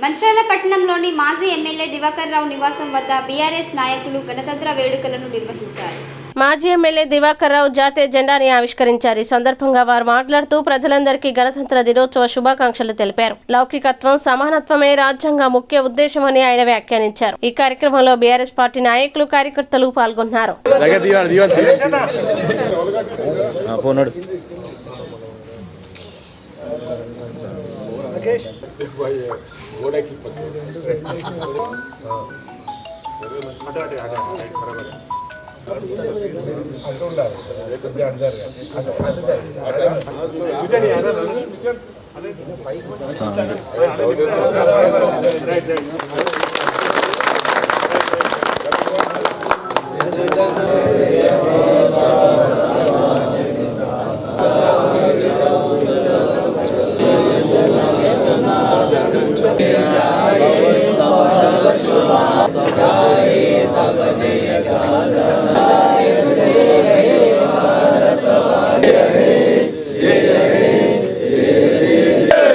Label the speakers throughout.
Speaker 1: మంచిర్యాల పట్టణంలోని మాజీ ఎమ్మెల్యే దివాకర్ రావు నివాసం వద్ద బీఆర్ఎస్ నాయకులు గణతంత్ర వేడుకలను నిర్వహించారు.
Speaker 2: మాజీ ఎమ్మెల్యే దివాకర్ రావు జాతీయ జెండాని ఆవిష్కరించారు. ఈ సందర్భంగా వారు మాట్లాడుతూ ప్రజలందరికీ గణతంత్ర దినోత్సవ శుభాకాంక్షలు తెలిపారు. లౌకికత్వం, సమానత్వమే రాజ్యాంగ ముఖ్య ఉద్దేశమని ఆయన వ్యాఖ్యానించారు. ఈ కార్యక్రమంలో బీఆర్ఎస్ పార్టీ నాయకులు, కార్యకర్తలు పాల్గొన్నారు.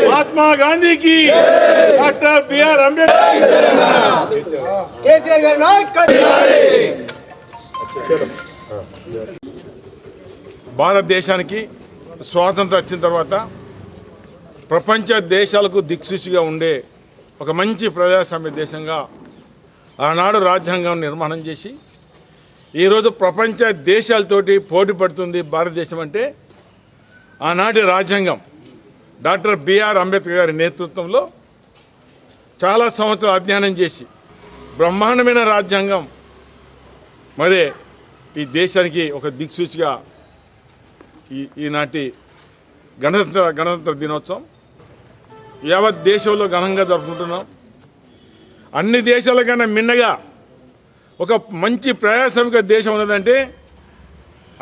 Speaker 3: महात्मा गांधी की, डॉक्टर बी.आर. భారతదేశానికి స్వాతంత్రం వచ్చిన తర్వాత ప్రపంచ దేశాలకు దిక్సూచిగా ఉండే ఒక మంచి ప్రజాస్వామ్య దేశంగా ఆనాడు రాజ్యాంగం నిర్మాణం చేసి ఈరోజు ప్రపంచ దేశాలతోటి పోటీ పడుతుంది భారతదేశం. అంటే ఆనాటి రాజ్యాంగం డాక్టర్ బి.ఆర్. అంబేద్కర్ గారి నేతృత్వంలో చాలా సంవత్సరాలు అధ్యయనం చేసి బ్రహ్మాండమైన రాజ్యాంగం మరి ఈ దేశానికి ఒక దిక్సూచిగా ఈనాటి గణతంత్ర దినోత్సవం యావత్ దేశంలో ఘనంగా జరుపుకుంటున్నాం. అన్ని దేశాల కన్నా మిన్నగా ఒక మంచి ప్రజాస్వామిక దేశం ఉన్నదంటే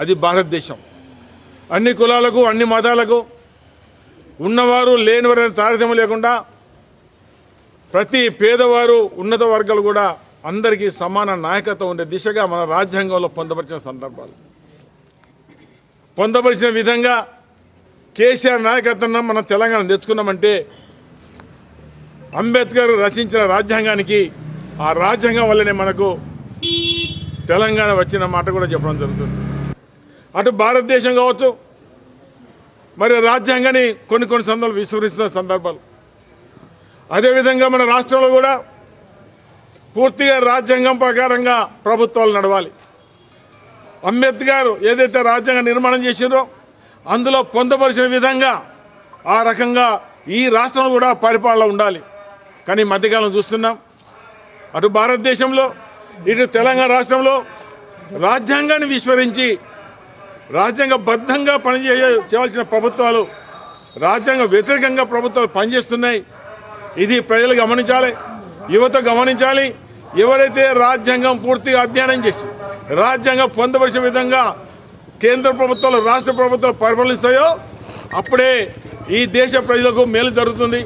Speaker 3: అది భారతదేశం. అన్ని కులాలకు, అన్ని మతాలకు, ఉన్నవారు లేనివారని తారతమ్యం లేకుండా ప్రతి పేదవారు, ఉన్నత వర్గాలు కూడా అందరికీ సమాన నాయకత్వం ఉండే దిశగా మన రాజ్యాంగంలో పొందపరిచిన సందర్భాలు, పొందపరిచిన విధంగా కేసీఆర్ నాయకత్వం మనం తెలంగాణ తెచ్చుకున్నామంటే అంబేద్కర్ రచించిన రాజ్యాంగానికి, ఆ రాజ్యాంగం వల్లనే మనకు తెలంగాణ వచ్చిన మాట కూడా చెప్పడం జరుగుతుంది. అటు భారతదేశం కావచ్చు, మరి రాజ్యాంగాన్ని కొన్ని సందర్భాలు విస్మరిస్తున్న సందర్భాలు. అదేవిధంగా మన రాష్ట్రంలో కూడా పూర్తిగా రాజ్యాంగం ప్రకారంగా ప్రభుత్వాలు నడవాలి. అంబేద్కర్ ఏదైతే రాజ్యాంగం నిర్మాణం చేసిందో అందులో పొందపరిచిన విధంగా ఆ రకంగా ఈ రాష్ట్రంలో కూడా పరిపాలన ఉండాలి. కానీ మధ్యకాలం చూస్తున్నాం, అటు భారతదేశంలో ఇటు తెలంగాణ రాష్ట్రంలో రాజ్యాంగాన్ని విస్మరించి రాజ్యాంగబద్ధంగా చేయవలసిన ప్రభుత్వాలు రాజ్యాంగ వ్యతిరేకంగా ప్రభుత్వాలు పనిచేస్తున్నాయి. ఇది ప్రజలు గమనించాలి, యువత గమనించాలి. ఎవరైతే రాజ్యాంగం పూర్తిగా అధ్యయనం చేసి రాజ్యాంగం పొందపరిచిన విధంగా కేంద్ర ప్రభుత్వాలు, రాష్ట్ర ప్రభుత్వాలు పరిపాలిస్తాయో అప్పుడే ఈ దేశ ప్రజలకు మేలు జరుగుతుంది.